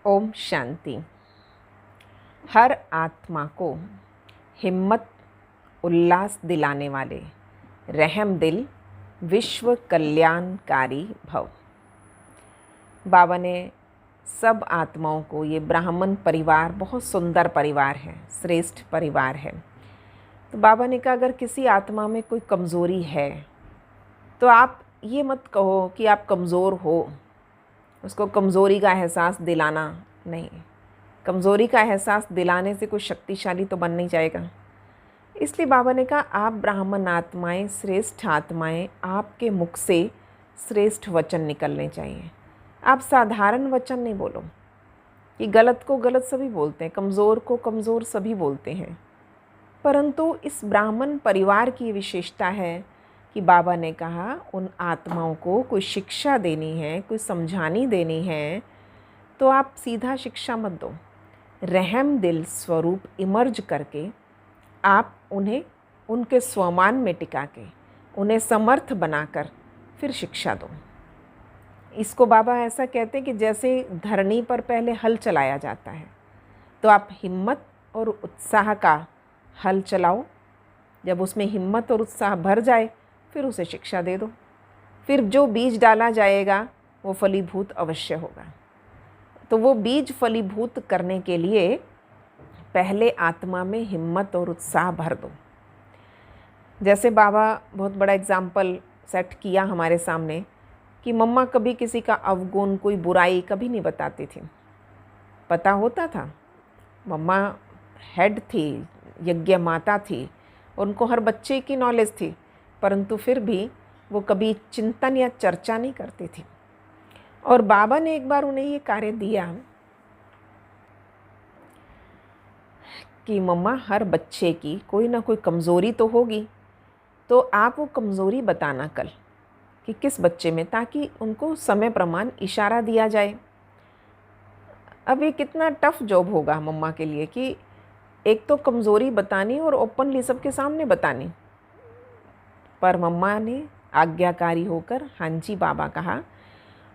ओम शांति। हर आत्मा को हिम्मत उल्लास दिलाने वाले रहम दिल विश्व कल्याणकारी भव। बाबा ने सब आत्माओं को, ये ब्राह्मण परिवार बहुत सुंदर परिवार है, श्रेष्ठ परिवार है। तो बाबा ने कहा अगर किसी आत्मा में कोई कमज़ोरी है तो आप ये मत कहो कि आप कमज़ोर हो, उसको कमज़ोरी का एहसास दिलाना नहीं। कमज़ोरी का एहसास दिलाने से कोई शक्तिशाली तो बन नहीं जाएगा। इसलिए बाबा ने कहा आप ब्राह्मण आत्माएं, श्रेष्ठ आत्माएं, आपके मुख से श्रेष्ठ वचन निकलने चाहिए। आप साधारण वचन नहीं बोलो कि गलत को गलत सभी बोलते हैं, कमज़ोर को कमज़ोर सभी बोलते हैं, परंतु इस ब्राह्मण परिवार की विशेषता है कि बाबा ने कहा उन आत्माओं को कोई शिक्षा देनी है, कोई समझानी देनी है, तो आप सीधा शिक्षा मत दो। रहम दिल स्वरूप इमर्ज करके आप उन्हें उनके स्वमान में टिका के उन्हें समर्थ बनाकर फिर शिक्षा दो। इसको बाबा ऐसा कहते हैं कि जैसे धरनी पर पहले हल चलाया जाता है, तो आप हिम्मत और उत्साह का हल चलाओ। जब उसमें हिम्मत और उत्साह भर जाए फिर उसे शिक्षा दे दो। फिर जो बीज डाला जाएगा वो फलीभूत अवश्य होगा। तो वो बीज फलीभूत करने के लिए पहले आत्मा में हिम्मत और उत्साह भर दो। जैसे बाबा बहुत बड़ा एग्जाम्पल सेट किया हमारे सामने कि मम्मा कभी किसी का अवगुण, कोई बुराई कभी नहीं बताती थी। पता होता था, मम्मा हेड थी, यज्ञ माता थी, उनको हर बच्चे की नॉलेज थी, परंतु फिर भी वो कभी चिंतन या चर्चा नहीं करती थी। और बाबा ने एक बार उन्हें ये कार्य दिया कि मम्मा हर बच्चे की कोई ना कोई कमज़ोरी तो होगी, तो आप वो कमज़ोरी बताना कल कि किस बच्चे में, ताकि उनको समय प्रमाण इशारा दिया जाए। अब ये कितना टफ़ जॉब होगा मम्मा के लिए कि एक तो कमज़ोरी बतानी और ओपनली सबके सामने बतानी। पर मम्मा ने आज्ञाकारी होकर हाँ जी बाबा कहा,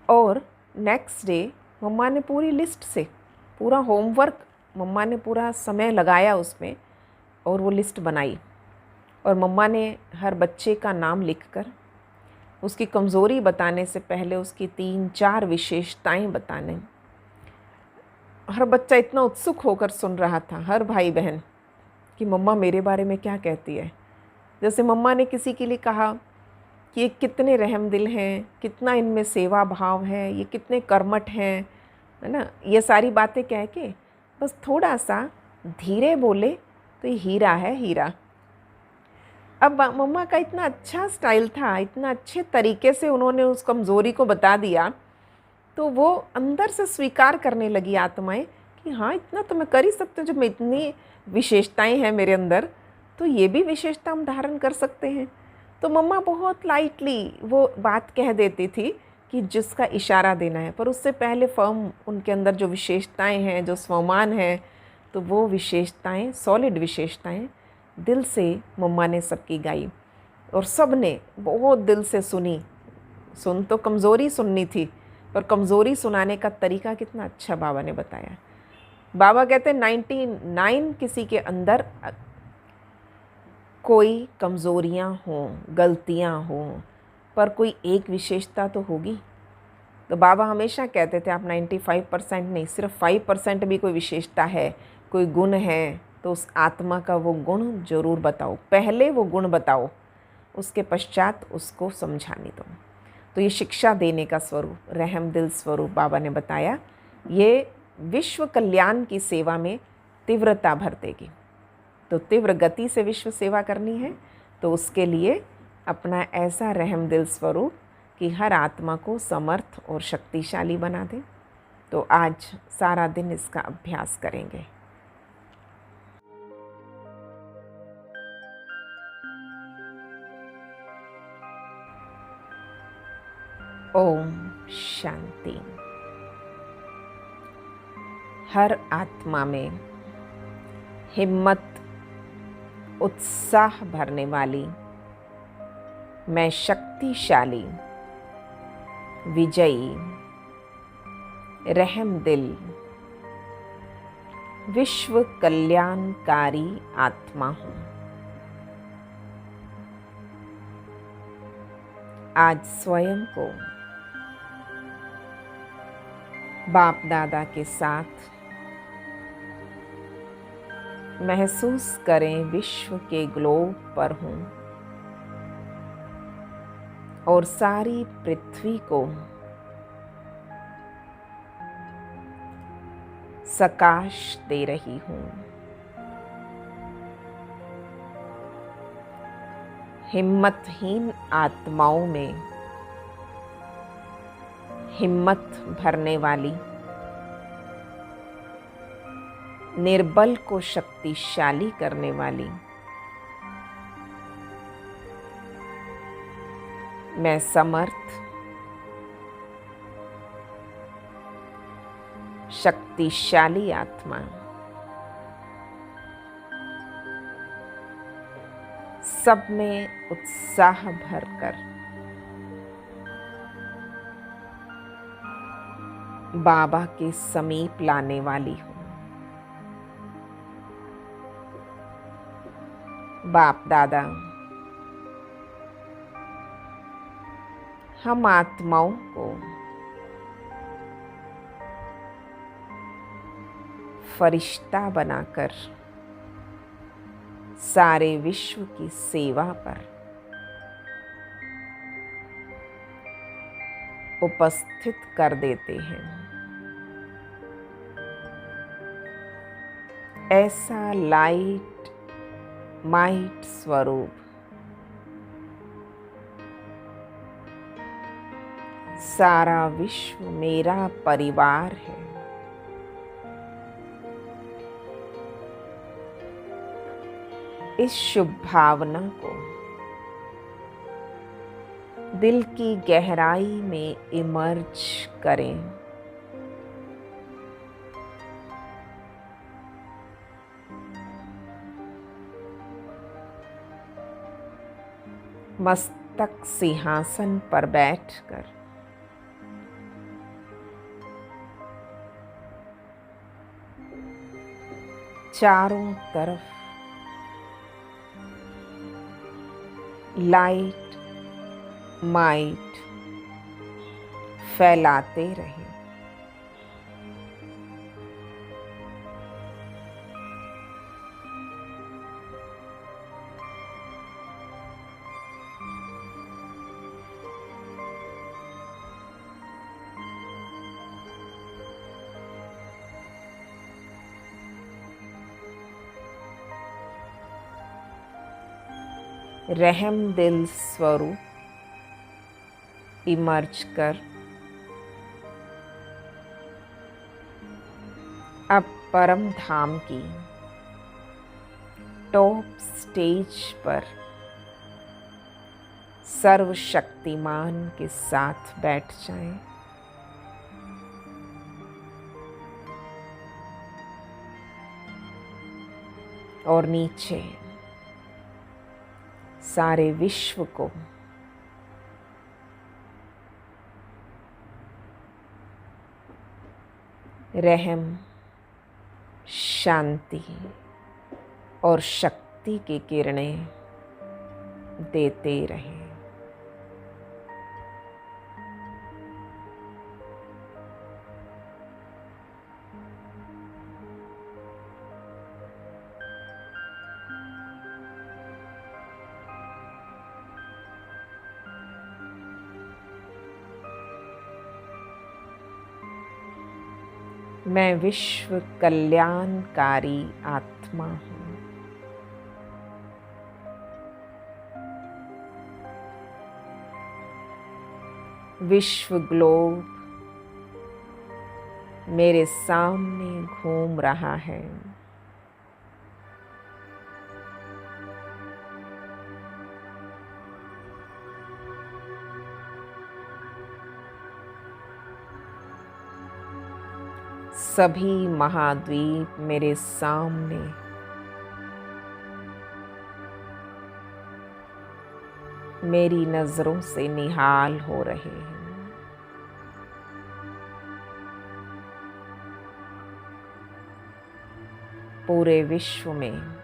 और नेक्स्ट डे मम्मा ने पूरी लिस्ट से पूरा होमवर्क, मम्मा ने पूरा समय लगाया उसमें और वो लिस्ट बनाई। और मम्मा ने हर बच्चे का नाम लिखकर उसकी कमज़ोरी बताने से पहले उसकी 3-4 विशेषताएं बताने। हर बच्चा इतना उत्सुक होकर सुन रहा था, हर भाई बहन, कि मम्मा मेरे बारे में क्या कहती है। जैसे मम्मा ने किसी के लिए कहा कि ये कितने रहम दिल हैं, कितना इनमें सेवा भाव है, ये कितने कर्मठ हैं, है ना। ये सारी बातें कह के बस थोड़ा सा धीरे बोले तो ये हीरा है, हीरा। अब मम्मा का इतना अच्छा स्टाइल था, इतना अच्छे तरीके से उन्होंने उस कमज़ोरी को बता दिया, तो वो अंदर से स्वीकार करने लगी आत्माएं कि हाँ इतना तो मैं कर ही सकती हूँ। जब मैं इतनी विशेषताएं हैं मेरे अंदर, तो ये भी विशेषता हम धारण कर सकते हैं। तो मम्मा बहुत लाइटली वो बात कह देती थी कि जिसका इशारा देना है, पर उससे पहले फर्म उनके अंदर जो विशेषताएं हैं, जो स्वमान है, तो वो विशेषताएं, सॉलिड विशेषताएं दिल से मम्मा ने सबकी गाई और सब ने बहुत दिल से सुनी। सुन तो कमज़ोरी सुननी थी, पर कमज़ोरी सुनाने का तरीका कितना अच्छा बाबा ने बताया। बाबा कहते हैं 99 किसी के अंदर कोई कमज़ोरियाँ हों, गलतियाँ हों, पर कोई एक विशेषता तो होगी। तो बाबा हमेशा कहते थे आप 95% नहीं, सिर्फ 5% भी कोई विशेषता है, कोई गुण है, तो उस आत्मा का वो गुण ज़रूर बताओ। पहले वो गुण बताओ, उसके पश्चात उसको समझाने दो। तो ये शिक्षा देने का स्वरूप, रहम दिल स्वरूप बाबा ने बताया, ये विश्व कल्याण की सेवा में तीव्रता भर देगी। तो तीव्र गति से विश्व सेवा करनी है, तो उसके लिए अपना ऐसा रहम दिल स्वरूप कि हर आत्मा को समर्थ और शक्तिशाली बना दे। तो आज सारा दिन इसका अभ्यास करेंगे। ओम शांति। हर आत्मा में हिम्मत, उत्साह भरने वाली, मैं शक्तिशाली, विजयी, रहम दिल विश्व कल्याणकारी आत्मा हूँ। आज स्वयं को बाप दादा के साथ महसूस करें विश्व के ग्लोब पर हूँ और सारी पृथ्वी को सकाश दे रही हूँ। हिम्मतहीन आत्माओं में हिम्मत भरने वाली, निर्बल को शक्तिशाली करने वाली मैं समर्थ, शक्तिशाली आत्मा सब में उत्साह भरकर बाबा के समीप लाने वाली हूँ। बाप दादा, हम आत्माओं को फरिश्ता बनाकर सारे विश्व की सेवा पर उपस्थित कर देते हैं। ऐसा लाइट माइट स्वरूप सारा विश्व मेरा परिवार है। इस शुभ भावना को दिल की गहराई में इमर्ज करें। मस्तक सिंहासन पर बैठकर चारों तरफ लाइट माइट फैलाते रहें। रहम दिल स्वरूप इमर्ज कर अब परम धाम की टॉप स्टेज पर सर्वशक्तिमान के साथ बैठ जाएं। और नीचे सारे विश्व को रहम, शांति और शक्ति की किरणें देते रहें। मैं विश्व कल्याणकारी आत्मा हूँ। विश्व ग्लोब मेरे सामने घूम रहा है। सभी महाद्वीप मेरे सामने मेरी नजरों से निहाल हो रहे हैं। पूरे विश्व में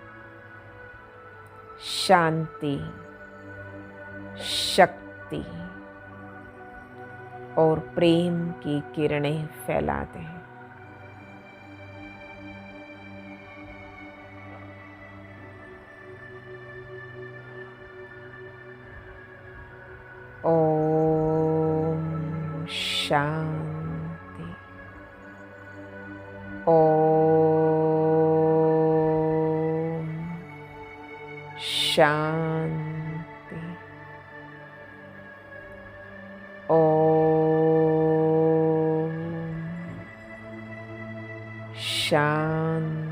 शांति, शक्ति और प्रेम की किरणें फैला दें। ओम शांति। ओम शांति। ओम शांति।